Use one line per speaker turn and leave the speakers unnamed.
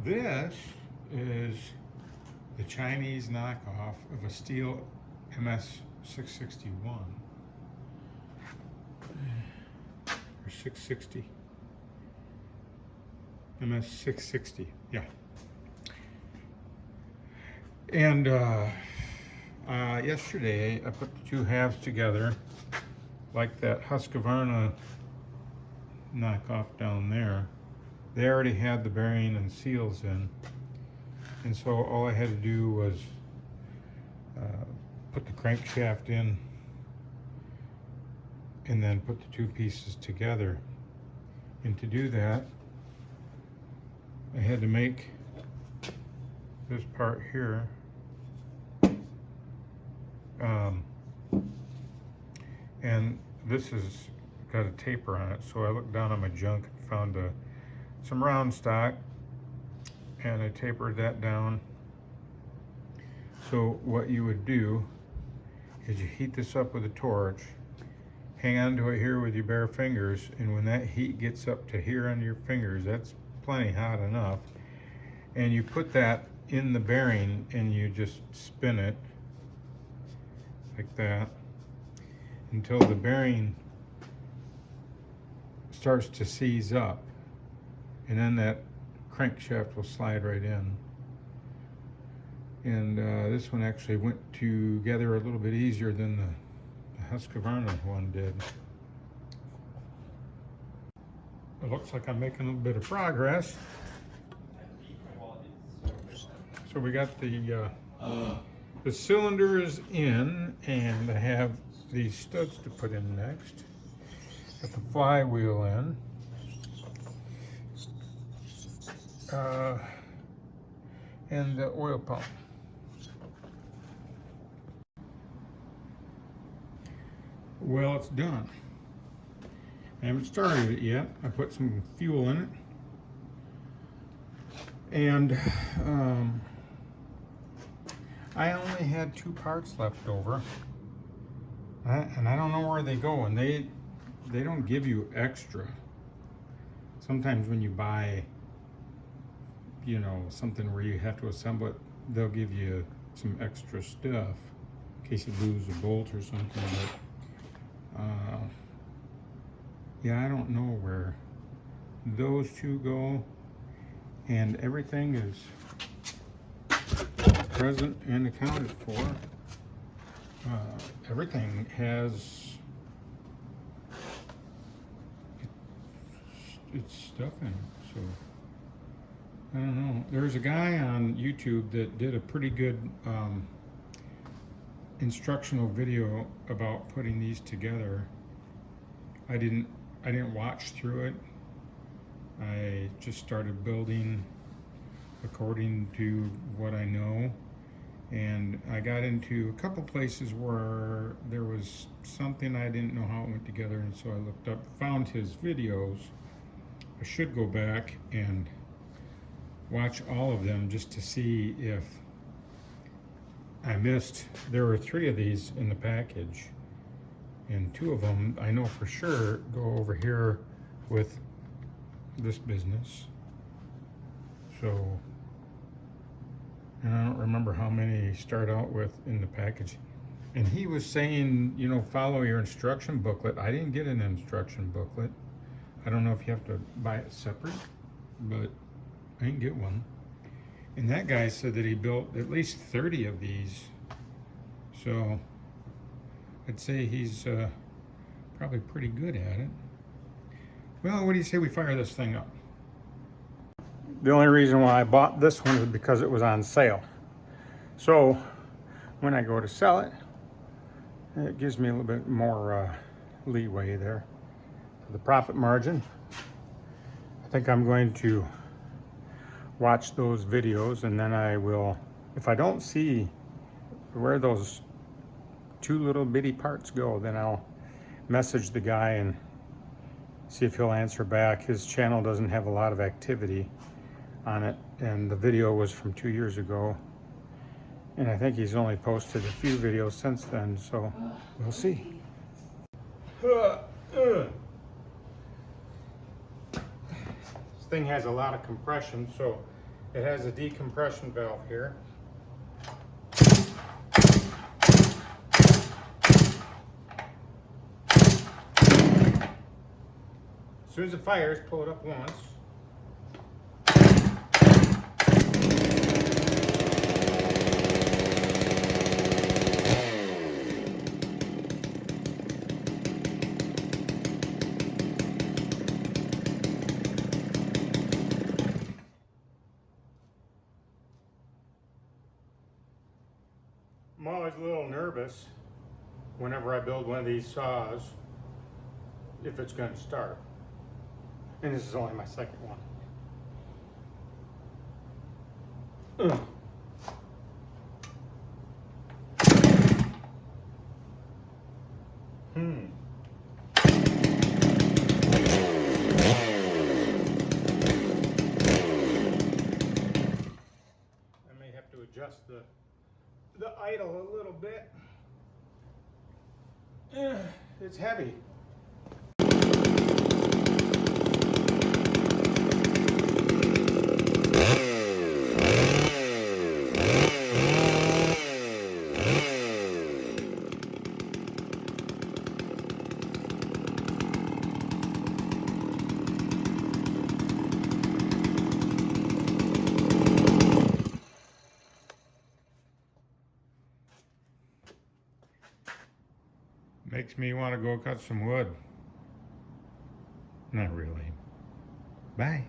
This is the Chinese knockoff of a Stihl MS661 or 660. MS660, yeah. And yesterday I put the two halves together like that Husqvarna knockoff down there. They already had the bearing and seals in, and so all I had to do was put the crankshaft in and then put the two pieces together. And to do that, I had to make this part here and this has got a taper on it, so I looked down on my junk and found some round stock, and I tapered that down. So what you would do is you heat this up with a torch, hang on to it here with your bare fingers, and when that heat gets up to here on your fingers, that's plenty hot enough, and you put that in the bearing and you just spin it like that until the bearing starts to seize up, and then that crankshaft will slide right in. And this one actually went together a little bit easier than the Husqvarna one did. It looks like I'm making a little bit of progress. So we got the cylinders in, and I have these studs to put in next. Got the flywheel in. And the oil pump. Well, it's done. I haven't started it yet. I put some fuel in it. And I only had 2 parts left over. And I don't know where they go, and they don't give you extra. Sometimes when you buy, you know, something where you have to assemble it, they'll give you some extra stuff in case you lose a bolt or something. But yeah, I don't know where those 2 go, and everything is present and accounted for. Everything has its stuff in it, so I don't know. There's a guy on YouTube that did a pretty good instructional video about putting these together. I didn't watch through it. I just started building according to what I know, and I got into a couple places where there was something I didn't know how it went together, and so I looked up, found his videos. I should go back and watch all of them just to see if I missed. There were 3 of these in the package, and 2 of them I know for sure go over here with this business. So, and I don't remember how many start out with in the package. And he was saying, you know, follow your instruction booklet. I didn't get an instruction booklet. I don't know if you have to buy it separate, but I didn't get one. And that guy said that he built at least 30 of these. So I'd say he's probably pretty good at it. Well, what do you say we fire this thing up? The only reason why I bought this one is because it was on sale. So when I go to sell it, it gives me a little bit more leeway there for the profit margin. I think I'm going to watch those videos, and then I will, if I don't see where those 2 little bitty parts go, then I'll message the guy and see if he'll answer back. His channel doesn't have a lot of activity on it, and the video was from 2 years ago, and I think he's only posted a few videos since then, so we'll see. This thing has a lot of compression, so It has a decompression valve here. As soon as it fires, pull it up once. I'm always a little nervous whenever I build one of these saws if it's going to start. And this is only my second one. Ugh. I may have to adjust the idle a little bit. It's heavy. Makes me want to go cut some wood. Not really. Bye.